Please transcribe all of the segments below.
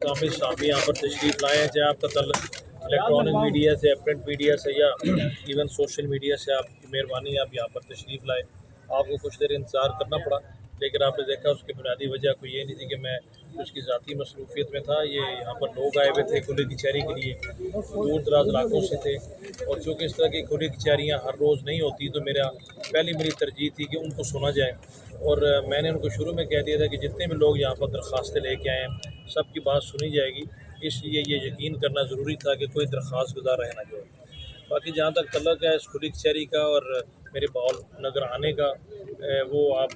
मुकामी सहाफ़ी यहाँ पर तशरीफ़ लाए हैं, चाहे आपका तल्लुक़ इलेक्ट्रॉनिक मीडिया से, प्रिंट मीडिया से या इवन सोशल मीडिया से। आपकी मेहरबानी, आप यहाँ पर तशरीफ़ लाए। आपको कुछ देर इंतज़ार करना पड़ा, लेकिन आपने देखा उसकी बुनियादी वजह कोई ये नहीं थी कि मैं उसकी ज़ाती मसरूफ़ियत में था। ये यहाँ पर लोग आए हुए थे खुली कचहरी के लिए, दूर दराज इलाकों से थे, और चूँकि इस तरह की खुली कचहरियाँ हर रोज़ नहीं होती, तो मेरी तरजीह थी कि उनको सुना जाए। और मैंने उनको शुरू में कह दिया था कि जितने भी लोग यहाँ पर दरख्वास्तें लेके आए हैं, सबकी बात सुनी जाएगी। इसलिए ये यकीन करना ज़रूरी था कि कोई दरख्वास्त गुजार रह ना जाए। बाकी जहाँ तक तल्लुक़ है इस खुली कचहरी का और मेरे बाउल नगर आने का, वो आप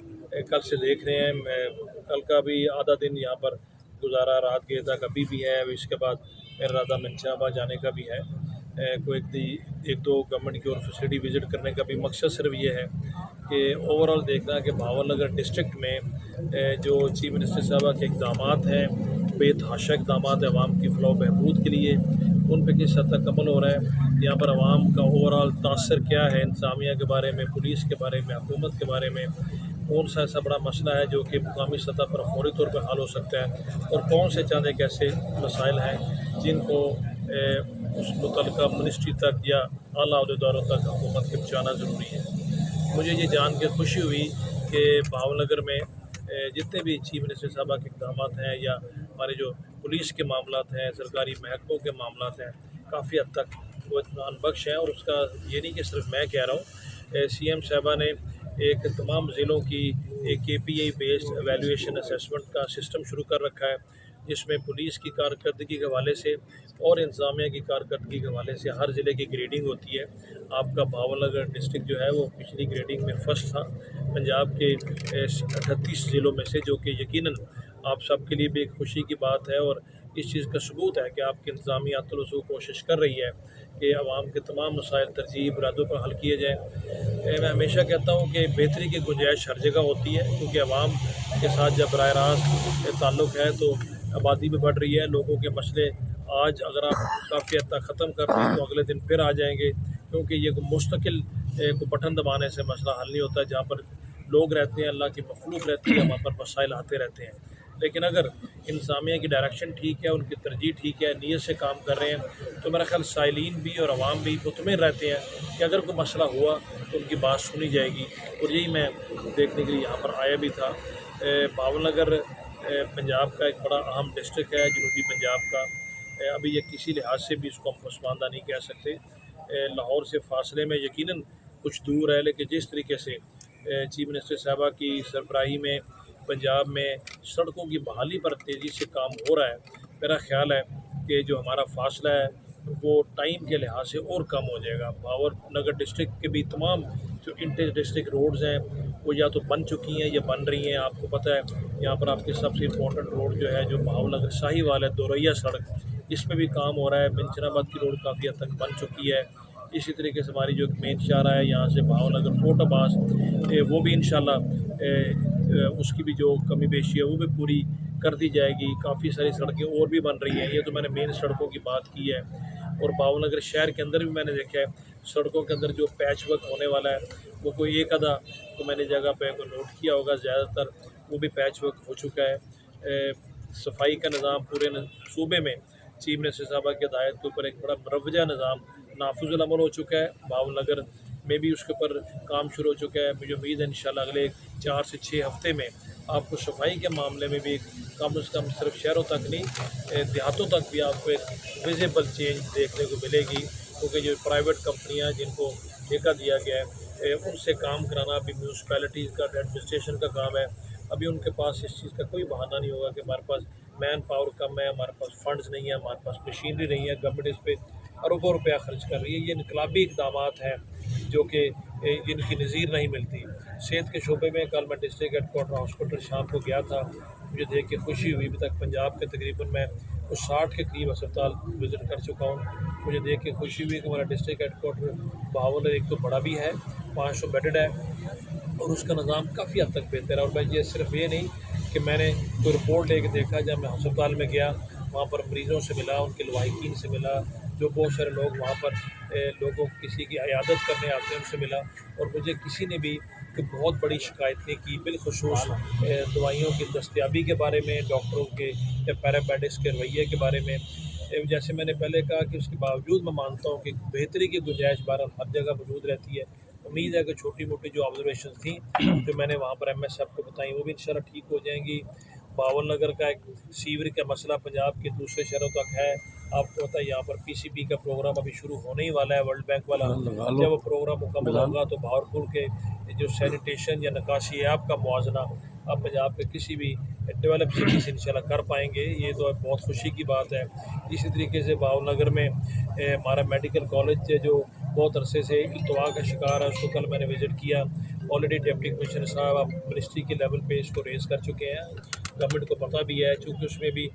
कल से देख रहे हैं। मैं कल का भी आधा दिन यहाँ पर गुजारा, रात गया था, कभी भी है। अब इसके बाद मेरा इरादा मंशाबाद जाने का भी है। कोई एक दो गवर्नमेंट की और फैसिलिटी विज़िट करने का भी मकसद सिर्फ ये है कि ओवरऑल देखना है कि भावलनगर डिस्ट्रिक्ट में जो चीफ मिनिस्टर साहब के इक़दामात हैं, बेतहाशा इक़दामात है अवाम की फ़लाह बहबूद के लिए, उन पर किस हद तक अमल हो रहा है। यहाँ पर अवाम का ओवरऑल तासर क्या है, इंतज़ामिया के बारे में, पुलिस के बारे में, हुकूमत के बारे में, कौन सा ऐसा बड़ा मसला है जो कि मुकामी सतह पर फौरी तौर पर हल हो सकता है, और कौन से चंद एक ऐसे मसाइल हैं जिनको उस मुतल्लिका मिनिस्ट्री तक या आला अहदेदारों तक हुकूमत के पहुँचाना ज़रूरी है। मुझे ये जान के खुशी हुई कि भावनगर में जितने भी चीफ मिनिस्टर साहबा के इक़दामात हैं या हमारे जो पुलिस के मामलात हैं, सरकारी महकमों के मामलात हैं, काफ़ी हद तक वो इत्मीनान बख्श हैं। और उसका ये नहीं कि सिर्फ मैं कह रहा हूँ, CM साहबा ने एक तमाम ज़िलों की एक KPI बेस्ड एवेलुएशन असेसमेंट का सिस्टम शुरू कर रखा है, जिसमें पुलिस की कारकर्दगी के हवाले से और इंतज़ामिया की कारकर्दगी के हवाले से हर ज़िले की ग्रेडिंग होती है। आपका भावनगर डिस्ट्रिक्ट जो है वो पिछली ग्रेडिंग में फ़र्स्ट था पंजाब के 38 ज़िलों में से, जो कि यकीनन आप सब के लिए भी एक खुशी की बात है। और इस चीज़ का सबूत है कि आपकी इंतज़ामिया अतलसू कोशिश कर रही है कि आवाम के तमाम मसाइल तरजीह बुनियादों पर हल किए जाएँ। मैं हमेशा कहता हूँ कि बेहतरी की गुंजाइश हर जगह होती है, क्योंकि आवाम के साथ जब बराह रास्त ताल्लुक़ है तो आबादी भी बढ़ रही है। लोगों के मसले आज अगर आप काफ़ी हद तक ख़त्म कर दें तो अगले दिन फिर आ जाएंगे, क्योंकि ये मुस्तकिल को बटन दबाने से मसला हल नहीं होता। जहाँ पर लोग रहते हैं, अल्लाह की मखलूक रहती है, वहाँ पर मसाइल आते रहते हैं। लेकिन अगर इंतज़ामिया की डायरेक्शन ठीक है, उनकी तरजीह ठीक है, नीयत से काम कर रहे हैं, तो मेरा ख्याल साइलिन भी और अवाम भी मुतमिन रहते हैं कि अगर कोई मसला हुआ तो उनकी बात सुनी जाएगी। और यही मैं देखने के लिए यहाँ पर आया भी था। भावनगर पंजाब का एक बड़ा अहम डिस्ट्रिक्ट है, जनूबी पंजाब का। अभी ये किसी लिहाज से भी इसको हम पसमानदा नहीं कह सकते। लाहौर से फासले में यकीनन कुछ दूर है, लेकिन जिस तरीके से चीफ मिनिस्टर साहबा की सरबराही में पंजाब में सड़कों की बहाली पर तेज़ी से काम हो रहा है, मेरा ख़्याल है कि जो हमारा फ़ासला है वो टाइम के लिहाज से और कम हो जाएगा। भावनगर डिस्ट्रिक्ट के भी तमाम जो इंटर डिस्ट्रिक्ट रोड्स हैं वो या तो बन चुकी हैं या बन रही हैं। आपको पता है यहाँ पर आपके सबसे इम्पोर्टेंट रोड जो है, जो भावनगर साहिवाल है, दोरैया सड़क, इस पर भी काम हो रहा है। बिनचनाबाद की रोड काफ़ी हद तक बन चुकी है। इसी तरीके से हमारी जो मेन शाहरा है यहाँ से भावनगर कोट अब्बास, वो भी इंशाल्लाह उसकी भी जो कमी बेशी है वो भी पूरी कर दी जाएगी। काफ़ी सारी सड़कें और भी बन रही हैं। ये तो मैंने मेन सड़कों की बात की है। और भावनगर शहर के अंदर भी मैंने देखा है सड़कों के अंदर जो पैच वर्क होने वाला है, वो कोई एक आधा तो मैंने जगह पे को नोट किया होगा, ज़्यादातर वो भी पैच वर्क हो चुका है। सफाई का निज़ाम पूरे सूबे में चीफ मिनिस्टर साहबा की हिदायत के ऊपर एक बड़ा मुरवजा निज़ाम नाफिज़ुल अमल हो चुका है। भावनगर में भी उसके ऊपर काम शुरू हो चुका है। मुझे उम्मीद है इंशाल्लाह अगले 4 से 6 हफ़्ते में आपको सफाई के मामले में भी कम से कम सिर्फ शहरों तक नहीं, देहातों तक भी आपको एक विजिबल चेंज देखने को मिलेगी। क्योंकि जो प्राइवेट कंपनियां जिनको ठेका दिया गया है, उनसे काम कराना अभी म्यूनसिपैलिटीज़ का एडमिनिस्ट्रेशन का काम है। अभी उनके पास इस चीज़ का कोई बहाना नहीं होगा कि हमारे पास मैन पावर कम है, हमारे पास फंड्स नहीं है, हमारे पास मशीनरी नहीं है। गवर्नमेंट इस पर अरबों रुपया खर्च कर रही है। ये इनकलाबी इक़दामात हैं जो कि जिनकी नज़ीर नहीं मिलती। सेहत के शोबे में कल मैं डिस्ट्रिक्ट हेडकोार्टर हॉस्पिटल शाम को गया था, मुझे देख के खुशी हुई। अभी तक पंजाब के तकरीबन मैं कुछ 60 के करीब अस्पताल विज़िट कर चुका हूँ। मुझे देख के खुशी हुई कि हमारा डिस्ट्रिक्ट हेडकोार्टर भावनगर एक तो बड़ा भी है, 500 बेडेड है, और उसका निज़ाम काफ़ी हद तक बेहतर है। और मैं ये सिर्फ ये नहीं कि मैंने कोई रिपोर्ट लेके देखा, जब मैं अस्पताल में गया वहाँ पर मरीज़ों से मिला, उनके लवाहिकीन से मिला, जो बहुत सारे लोग वहाँ पर लोगों किसी की इयादत करने आते हैं उनसे मिला, और मुझे किसी ने भी कि बहुत बड़ी शिकायतें की, बिलखुसूस दवाइयों की दस्तयाबी के बारे में, डॉक्टरों के या पैरामेडिक्स के रवैये के बारे में। जैसे मैंने पहले कहा कि उसके बावजूद मैं मानता हूँ कि बेहतरी की गुंजाइश बहरहाल हर जगह मौजूद रहती है। उम्मीद है कि छोटी मोटी जो ऑब्जर्वेशन थी जो मैंने वहाँ पर एम एस साहब को बताई वो भी इंशाल्लाह ठीक हो जाएंगी। बावल नगर का एक सीवर का मसला पंजाब के दूसरे शहरों तक है। आपको पता है यहाँ पर पीसीपी का प्रोग्राम अभी शुरू होने ही वाला है, वर्ल्ड बैंक वाला। जब वो प्रोग्राम मुकम्मल होगा तो भावलपुर के जो सैनिटेशन या नकाशी है आपका मुआवजना आप पंजाब के किसी भी डेवलप सिटी से इंशाल्लाह कर पाएंगे। ये तो बहुत खुशी की बात है। इसी तरीके से बावलनगर में हमारा मेडिकल कॉलेज है जो बहुत अरसे से इल्तवा का शिकार है, उसको कल मैंने विज़िट किया। ऑलरेडी डिप्टी कमिश्नर साहब आप मिनिस्ट्री के लेवल पे इसको रेज़ कर चुके हैं, गवर्नमेंट को पता भी है, चूँकि उसमें भी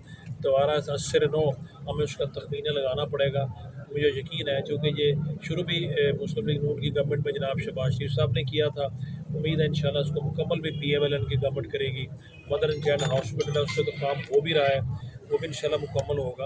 दोबारा असर नो हमें उसका तखमीना लगाना पड़ेगा। मुझे यकीन है चूँकि ये शुरू भी मुस्लिम लीग नून की गवर्नमेंट में जनाब शहबाज शरीफ साहब ने किया था। उम्मीद है इंशाल्लाह उसको मुकम्मल भी PMLN की गवर्नमेंट करेगी। मदर एंड चाइल्ड हॉस्पिटल है उस पर तो काम हो भी रहा है, वो भी इंशाल्लाह मुकम्मल होगा।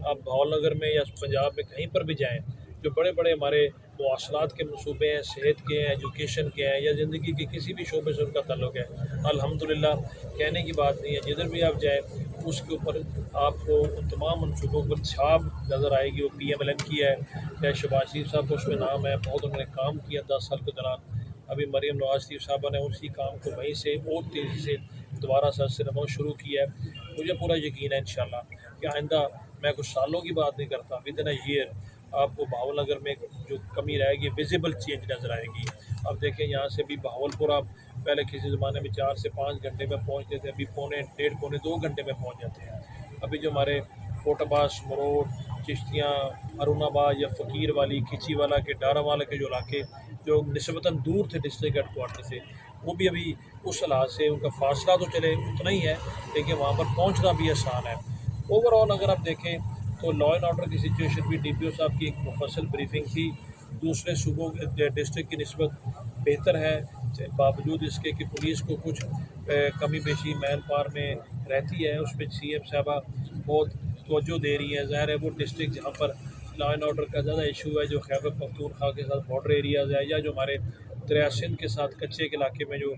आप भावनगर में या पंजाब में कहीं पर भी जाएँ, जो बड़े बड़े हमारे मवासलात के मनसूबे हैं, सेहत के हैं, एजुकेशन के हैं या ज़िंदगी के किसी भी शोबे से उनका ताल्लुक़ है, अल्हम्दुलिल्लाह कहने की बात नहीं है। जिधर भी आप जाएँ उसके ऊपर आपको उन तमाम मनसूबों पर छाप नज़र आएगी। वो PMLN की है, चाहे शहबाज शरीफ साहब का उसमें नाम है, बहुत उन्होंने काम किया 10 साल के दौरान। अभी मरीम नवाज शरीफ साहबा ने उसी काम को वहीं से और तेज़ी से दोबारा से नमो शुरू किया है। मुझे पूरा यकीन है इंशाल्लाह कि आइंदा मैं कुछ सालों की बात नहीं करता, विद इन अ ईयर आपको भावलनगर में जो कमी रहेगी विजिबल चेंज नज़र आएगी। अब देखें यहाँ से भी भावलपुर आप पहले किसी ज़माने में 4 से 5 घंटे में पहुँचते थे, अभी पौने 2 घंटे में पहुँच जाते हैं। अभी जो हमारे फोटाबास, मरोड़, चिश्तियाँ, अरुणाबाद या फ़कीर वाली, खिचीवाला के, डारावाला के जो इलाके जो निस्बतन दूर थे डिस्ट्रिक्ट हेडक्वार्टर से, वो भी अभी उस लिहाज से उनका फासला तो चले उतना ही है लेकिन वहाँ पर पहुँचना भी आसान है। ओवरऑल अगर आप देखें तो लॉ एंड ऑर्डर की सिचुएशन भी DPO साहब की एक मुफस्सल ब्रीफिंग थी, दूसरे सूबों डिस्ट्रिक्ट की निस्बत बेहतर है, बावजूद इसके कि पुलिस को कुछ कमी पेशी मैन पावर में रहती है। उस पर CM साहबा बहुत तवज्जो दे रही है। ज़ाहिर है वो डिस्ट्रिक्ट जहाँ पर लॉ एंड ऑर्डर का ज़्यादा इशू है, जो खैबर पख्तूनख्वा के साथ बॉर्डर एरियाज़ है या जो हमारे दरिया सिंध के साथ कच्चे के इलाके में जो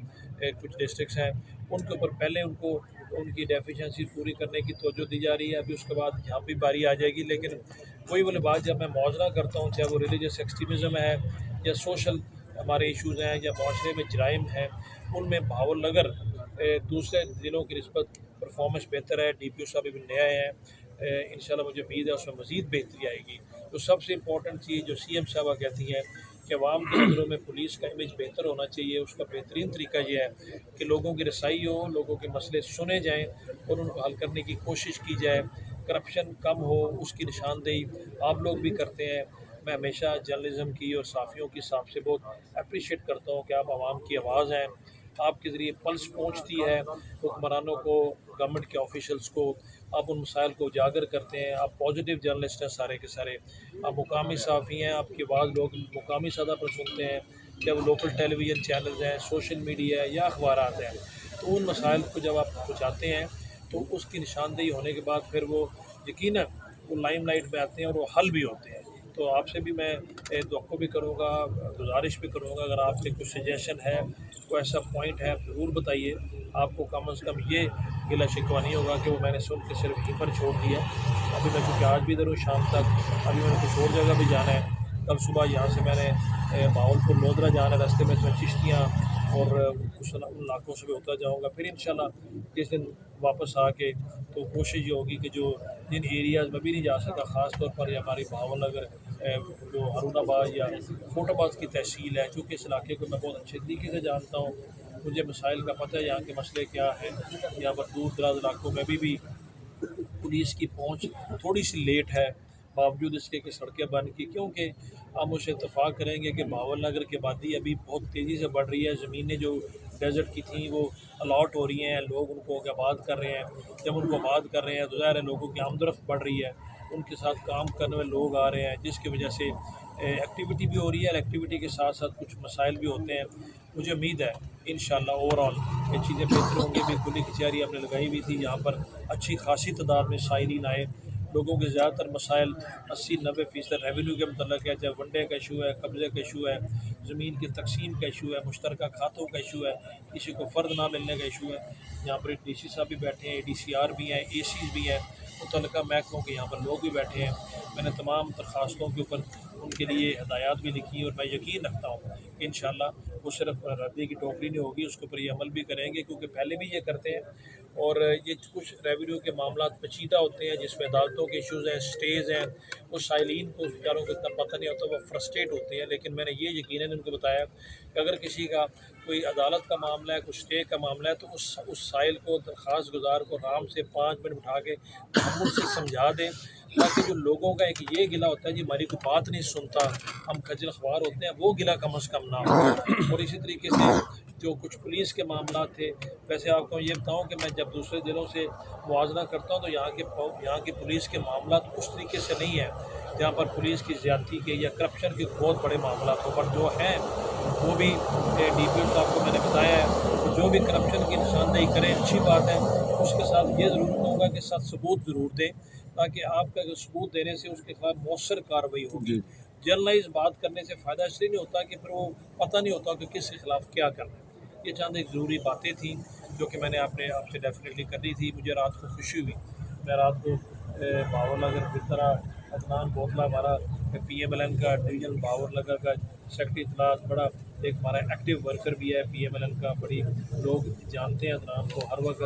कुछ डिस्ट्रिक्स हैं, उनके ऊपर पहले उनको उनकी डेफिशिएंसी पूरी करने की तवज्जो दी जा रही है। अभी उसके बाद यहाँ भी बारी आ जाएगी। लेकिन वही वाली बात जब मैं मुआवजा करता हूँ, चाहे वो रिलीजियस एक्सट्रीमिज़म है या सोशल हमारे इशूज़ हैं या माशरे में जराइम हैं, उनमें भावलनगर दूसरे ज़िलों की निस्बत परफॉर्मेंस बेहतर है। DPO साहब भी नए हैं, इंशाल्लाह मुझे उम्मीद है उसमें मज़ीद बेहतरी आएगी। तो सबसे इम्पोर्टेंट चीज़ जो CM साहबा कहती हैं कि अवाम की नज़रों में पुलिस का इमेज बेहतर होना चाहिए, उसका बेहतरीन तरीका ये है कि लोगों की रसाई हो, लोगों के मसले सुने जाएँ और उनको हल करने की कोशिश की जाए, करप्शन कम हो उसकी निशानदेही आप लोग भी करते हैं। मैं हमेशा जर्नलिज़म की और सहाफ़ियों की हिसाब से बहुत अप्रिशिएट करता हूँ कि आप आवाम की आवाज़ हैं, आपके ज़रिए पल्स पहुँचती है हुक्मरानों को, गवर्नमेंट के ऑफिशल्स को, आप उन मसाइल को उजागर करते हैं। आप पॉजिटिव जर्नलिस्ट हैं सारे के सारे, आप मुकामी सहाफ़ी हैं, आपकी आवाज़ लोग मुकामी सतह पर सुनते हैं, चाहे वो लोकल टेलीविज़न चैनल्स हैं, सोशल मीडिया है या अखबारात हैं। तो उन मसाइल को जब आप पहुँचाते हैं तो उसकी निशानदेही होने के बाद फिर वो यकीनन वो लाइमलाइट में आते हैं और वो हल भी होते हैं। तो आपसे भी मैं तवक्को भी करूँगा, गुजारिश भी करूँगा, अगर आपके कुछ सजेशन है, कोई ऐसा पॉइंट है ज़रूर बताइए। आपको कम से कम ये गिला शिकवा नहीं होगा कि वो मैंने सुन के सिर्फ यहीं पर छोड़ दिया। अभी मैं चूँकि आज भी इधर हूँ शाम तक, अभी मैंने कुछ और जगह भी जाना है। कल सुबह यहाँ से मैंने भावलपुर लोधरा जाना है, रास्ते में तो चिश्तियाँ और कुछ उन इलाकों से भी होता जाऊँगा। फिर इंशाल्लाह किस दिन वापस आके तो कोशिश ये होगी कि जो जिन एरियाज़ में भी नहीं जा सकता, ख़ास तौर पर हमारी भावनगर जो अरुणाबाद या फोटाबाद की तहसील है, चूँकि इस इलाके को मैं बहुत अच्छे तरीके से जानता हूँ, मुझे मसाइल का पता है, यहाँ के मसले क्या हैं। यहाँ पर दूर दराज इलाकों में भी पुलिस की पहुँच थोड़ी सी लेट है, बावजूद इसके कि सड़कें बन की, क्योंकि आप मुझसे इत्तफ़ाक़ करेंगे कि भावलनगर की आबादी अभी बहुत तेज़ी से बढ़ रही है। ज़मीनें जो डेजर्ट की थी वो अलॉट हो रही हैं, लोग उनको आबाद कर रहे हैं। जब उनको आबाद कर रहे हैं तो ज़ाहिर है लोगों की आमदरफ्त बढ़ रही है, उनके साथ काम करने वाले लोग आ रहे हैं, जिसकी वजह से एक्टिविटी भी हो रही है। एक्टिविटी के साथ साथ कुछ मसाइल भी होते हैं। मुझे उम्मीद है इंशाल्लाह ओवरऑल ये चीज़ें बेहतर होंगी। भी खुली कचहरी हमने लगाई हुई थी, यहाँ पर अच्छी खासी तादाद में साइरीन आए, लोगों के ज़्यादातर मसाइल 80-90% रेवेन्यू के मतलब है, चाहे वनडे का इशू है, कब्ज़े का इशू है, ज़मीन की तकसीम का इशू है, मुश्तरका खातों का इशू है, किसी को फ़र्द ना मिलने का इशू है। यहाँ पर DC साहब भी बैठे हैं, ADCR भी हैं, ACs भी हैं, मुतल्लिका महकमों के यहाँ पर लोग भी बैठे हैं। मैंने तमाम दरख्वास्तों के ऊपर उनके लिए हदायत भी लिखी और मैं यकीन रखता हूँ कि इंशाअल्लाह वो सिर्फ रद्दी की टोकरी नहीं होगी, उसके ऊपर ये अमल भी करेंगे, क्योंकि पहले भी ये करते हैं। और ये कुछ रेवेन्यू के मामला पेचीदा होते हैं जिसमें अदालतों के इशूज़ हैं, स्टेज हैं, वो साइलिन को बेचारों को इतना पता नहीं होता, वो फ्रस्ट्रेट होते हैं। लेकिन मैंने ये यकीनन उनको बताया कि अगर किसी का कोई अदालत का मामला है, कुछ स्टे का मामला है, तो उस साइल को, दरख्वास्त गुजार को आराम से 5 मिनट उठा के हम उनसे समझा दें, ताकि जो लोगों का एक ये गिला होता है जी हमारी कोई बात नहीं सुनता, हम खज्जल ख्वार होते हैं, वो गिला कम अज़ कम ना हो। और इसी तरीके से जो कुछ पुलिस के मामला थे, वैसे आपको ये बताऊं कि मैं जब दूसरे ज़िलों से मुआवजा करता हूं तो यहाँ की पुलिस के मामला उस तरीके से नहीं है जहाँ पर पुलिस की ज़्यादती के या करप्शन के बहुत बड़े मामला हो, पर जो हैं वो भी DPO साहब को मैंने बताया है, जो भी करप्शन की निशानदेही करें अच्छी बात है, उसके साथ ये ज़रूर कहूँगा कि साथ सबूत ज़रूर दें, ताकि आपका जो सबूत देने से उसके खिलाफ मौसर कार्रवाई होगी। जर्नलाइज बात करने से फ़ायदा इसलिए नहीं होता कि फिर वो पता नहीं होता कि किसके खिलाफ क्या करना है। ये चंद एक ज़रूरी बातें थी जो कि मैंने आपसे डेफिनेटली करनी थी। मुझे रात को खुशी हुई, मैं रात को बावरनगर की तरह अदनान बोतला हमारा PMLN का डिवीज़न बावरनगर का सेक्रेटरी इत्तलात बड़ा एक हमारा एक्टिव वर्कर भी है PMLN का, बड़ी लोग जानते हैं अदनान को, हर वक्त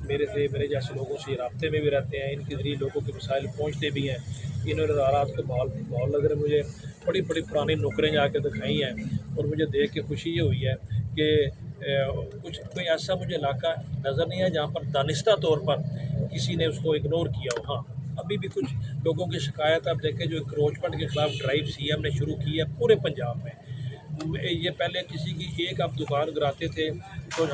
मेरे जैसे लोगों से रब्ते में भी रहते हैं, इनके ज़रिए लोगों के मसाइल पहुँचते भी हैं। इन्होंने रात को बावरनगर मुझे बड़ी बड़ी पुरानी नुकरें जाके दिखाई हैं और मुझे देख के खुशी ये हुई है कि कुछ कोई ऐसा मुझे इलाका नज़र नहीं है जहाँ पर दानिस्ता तौर पर किसी ने उसको इग्नोर किया हो। हाँ, अभी भी कुछ लोगों की शिकायत आप देखें, जो इंक्रोचमेंट के ख़िलाफ़ ड्राइव CM ने शुरू की है पूरे पंजाब में। ये पहले किसी की एक आप दुकान गिराते थे तो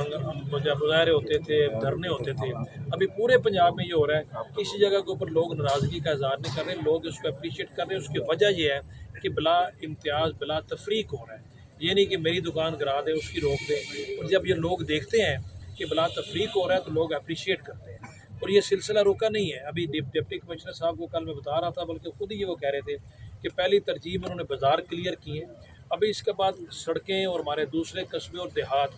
मुजाहरे होते थे, धरने होते थे, अभी पूरे पंजाब में ये हो रहा है। किसी जगह के ऊपर लोग नाराज़गी का इज़हार नहीं कर रहे, लोग उसको अप्रीशिएट कर रहे हैं। उसकी वजह यह है कि बिला इम्तियाज़, बिला तफरीक हो रहा है। ये नहीं कि मेरी दुकान गिरा दे, उसकी रोक दे। और जब ये लोग देखते हैं कि बिला तफरीक हो रहा है तो लोग अप्रीशिएट करते हैं। और ये सिलसिला रुका नहीं है। अभी डिप्टी कमिश्नर साहब को कल मैं बता रहा था, बल्कि खुद ही वो कह रहे थे कि पहली तरजीह में उन्होंने बाज़ार क्लियर किए, अभी इसके बाद सड़कें और हमारे दूसरे कस्बे और देहात,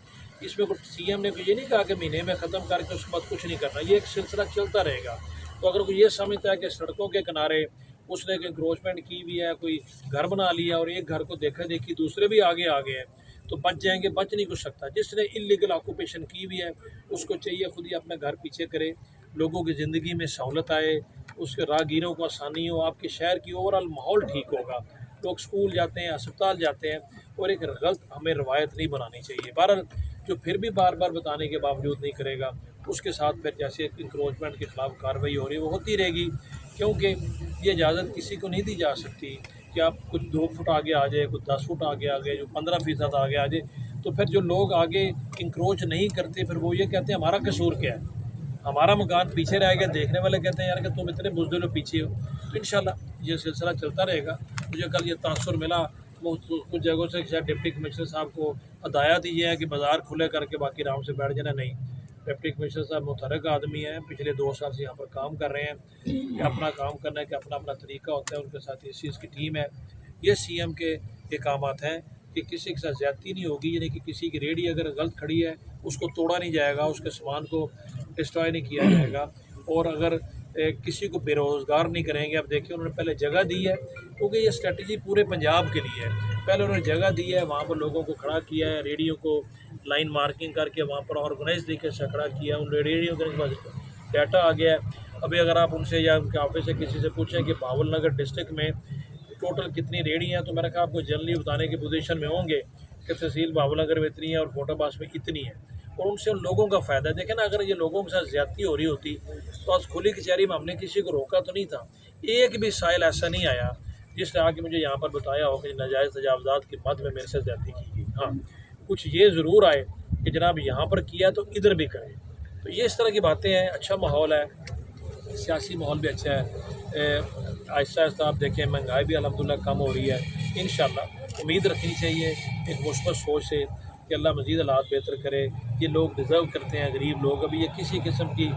इसमें कुछ CM ने ये नहीं कहा कि महीने में ख़त्म करके उसके बाद कुछ नहीं करना, ये एक सिलसिला चलता रहेगा। तो अगर कोई ये समझता है कि सड़कों के किनारे उसने इंक्रोचमेंट की भी है, कोई घर बना लिया और एक घर को देखा देखी दूसरे भी आगे आ गए हैं, तो बच जाएंगे, बच नहीं कुछ सकता। जिसने इलीगल ऑक्यूपेशन की हुई है उसको चाहिए खुद ही अपना घर पीछे करे, लोगों की ज़िंदगी में सहूलत आए, उसके राहगीरों को आसानी हो, आपके शहर की ओवरऑल माहौल ठीक होगा, लोग स्कूल जाते हैं, अस्पताल जाते हैं। और एक गलत हमें रवायत नहीं बनानी चाहिए। बहरहाल जो फिर भी बार बार बताने के बावजूद नहीं करेगा, उसके साथ फिर जैसे इंक्रोचमेंट के ख़िलाफ़ कार्रवाई हो रही है वो होती रहेगी, क्योंकि ये इजाज़त किसी को नहीं दी जा सकती कि आप कुछ 2 फुट आगे आ जाए, कुछ 10 फुट आगे आ गए, जो 15% आगे आ जाए, तो फिर जो लोग आगे इंक्रोच नहीं करते फिर वो ये कहते हैं हमारा कसूर क्या है, हमारा मकान पीछे रह गया। देखने वाले कहते हैं यार कि तुम इतने बुज़दिल हो, पीछे हो। तो इंशाल्लाह ये सिलसिला चलता रहेगा। मुझे कल ये तासुर मिला, वो कुछ जगहों से शायद डिप्टी कमिश्नर साहब को हदायत ये है कि बाज़ार खुले करके बाकी आराम से बैठ जाना। नहीं, डिप्टी कमिश्नर साहब मुतहरक आदमी हैं, पिछले 2 साल से यहाँ पर काम कर रहे हैं, कि अपना काम करने का अपना अपना तरीका होता है, उनके साथ इस चीज़ की टीम है। ये CM के अहकामात हैं कि किसी के साथ ज़्यादती नहीं होगी, यानी कि किसी की रेहड़ी अगर गलत खड़ी है उसको तोड़ा नहीं जाएगा, उसके सामान को डिस्ट्रॉय नहीं किया जाएगा, और अगर किसी को बेरोज़गार नहीं करेंगे। अब देखिए उन्होंने पहले जगह दी है, क्योंकि ये स्ट्रेटजी पूरे पंजाब के लिए है। पहले उन्होंने जगह दी है, वहाँ पर लोगों को खड़ा किया है, रेडियो को लाइन मार्किंग करके वहाँ पर ऑर्गेनाइज तरीके से खड़ा किया है। उन रेडियो के पास डाटा आ गया है। अभी अगर आप उनसे या उनके ऑफिस से किसी से पूछें कि बावलनगर डिस्ट्रिक्ट में टोटल कितनी रेडी हैं, तो मैंने कहा आपको जल्दी बताने की पोजीशन में होंगे कि तहसील बावलनगर में इतनी है और फोटाबास में इतनी है, और उनसे उन लोगों का फ़ायदा देखें ना। अगर ये लोगों के साथ ज़्यादती हो रही होती तो आज खुली कचहरी में हमने किसी को रोका तो नहीं था। एक भी साइल ऐसा नहीं आया जिसने आके मुझे यहाँ पर बताया हो कि नाजायज़ तजावज़ात की मद में मेरे से ज़्यादती की गई। हाँ, कुछ ये ज़रूर आए कि जनाब यहाँ पर किया तो इधर भी करें। तो ये इस तरह की बातें हैं। अच्छा माहौल है, सियासी माहौल भी अच्छा है। आहिस्ता आहिस्ता आप देखें महंगाई भी अल्हम्दुलिल्लाह कम हो रही है। इंशाअल्लाह उम्मीद रखनी चाहिए एक मुस्बत सोच से कि अल्लाह मज़ीद हालात बेहतर करे। ये लोग डिज़र्व करते हैं, गरीब लोग। अभी ये किसी किस्म की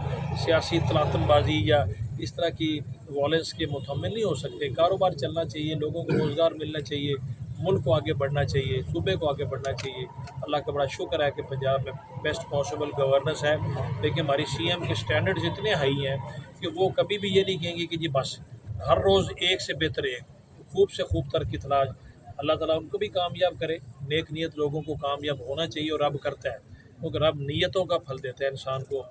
सियासी तलातमबाजी या इस तरह की वॉलेंस के मुतहम्मिल नहीं हो सकते। कारोबार चलना चाहिए, लोगों को रोज़गार मिलना चाहिए, मुल्क को आगे बढ़ना चाहिए, सूबे को आगे बढ़ना चाहिए। अल्लाह का बड़ा शुक्र है कि पंजाब में बेस्ट पॉसिबल गवर्नेंस है। लेकिन हमारी सीएम के स्टैंडर्ड्स इतने हाई हैं कि वो कभी भी ये नहीं कहेंगे कि जी बस हर रोज़ एक से बेहतर एक, खूब से खूब तर की तलाश। अल्लाह ताला उनको भी कामयाब करे। नेक नीयत लोगों को कामयाब होना चाहिए और रब करता है, क्योंकि रब नीयतों का फल देता है इंसान को।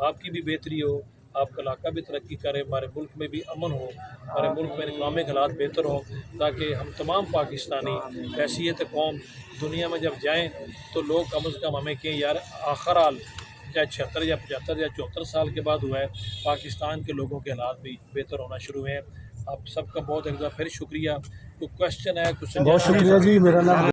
आपकी भी बेहतरी हो, आपका इलाका भी तरक्की करे, हमारे मुल्क में भी अमन हो, हमारे मुल्क में इकनॉमिक हालात बेहतर हों, ताकि हम तमाम पाकिस्तानी हैसियत कौम दुनिया में जब जाएँ तो लोग कम अज़ कम हमें कहें यार आखिर हाल चाहे 76 या 75 या 74 साल के बाद हुआ है, पाकिस्तान के लोगों के हालात भी बेहतर होना शुरू हुए हैं। आप सबका बहुत एक बार फिर शुक्रिया। कोई क्वेश्चन है, कुछ बहुत शुक्रिया जी। मेरा नाम